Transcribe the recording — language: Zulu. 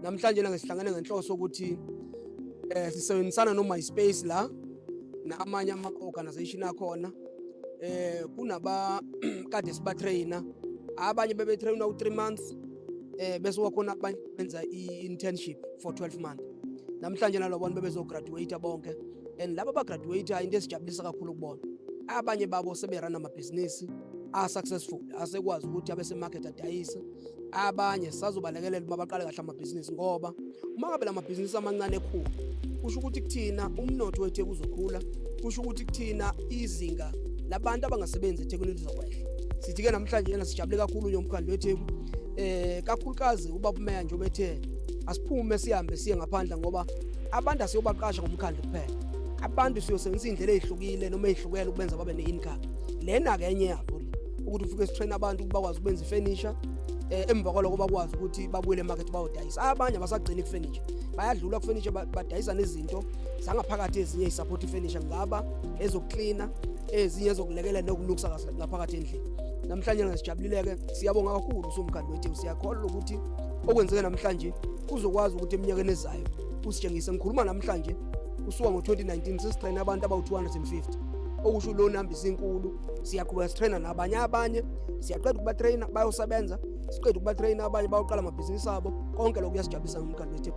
Namhlanje sihlangane ngenhloso ukuthi sisebenzisana no-MySpace la namanye ama-organization akhona kunaba kade sibatrainer, abanye bebetrainer u3 months bese wakhona abanye benza i-internship for 12 months. Namhlanje nalobona bebezograduate bonke, and laba bagraduate into esijabulisa kakhulu ukubona abanye babo seberana amabhizinisi successful, asekwazi ukuthi abe semarket adayisa. Abanye sazobalekelela uma baqale kahle amabhizinisi, ngoba uma ngabe lamabhizinisi amancane ekhulu kusho ukuthi kuthina umnotho wethu uzokhula, kusho ukuthi kuthina izinga labantu abangasebenzi eThekwini lizokwehla. Sithi-ke namhlanje sijabule kakhulu njengomkhandlu weTheku, kakhulukazi ubaba umeya nje ubethe asiphume sihambe siye ngaphandle, ngoba abantu asiyobaqasha ngomkhandlu kuphela, abantu siyosebenzisa indlela ezihlukile noma ezihlukene ukubenza babe ne-income. Lena ke enye yabo ukuthi ufike sitrain abantu ukuthi bakwazi ukwenza ifurniture, emva kwaloko bakwazi ukuthi babuyele emarket bayodayisa. Abanye abasagcini kufurniture, bayadlula kufurniture badayisa nezinto zangaphakathi ezinye ezisupport ifurniture, ngaba ezokucleaner, ezinye ezokulekelela nokulukisa kahle ngaphakathi endlini. Namhlanje sijabulile-ke, siyabonga kakhulu usomkhandlu wethu, siyakholwa ukuthi okwenzeke namhlanje uzokwazi ukuthi eminyakeni ezayo usitshengise. Ngikhuluma namhlanje kusuka ngo-2019 sesitrain abantu abawu-250, okusho lo nambisi inkulu. Siyaqhubeka sitrainer nabanye, siyaqeda ukubatrainer bayosebenza, siqeda ukubatrainer abanye bayoqala amabhizinisi abo. Konke lokho kuyasijabulisa ngomkhandlu wethu.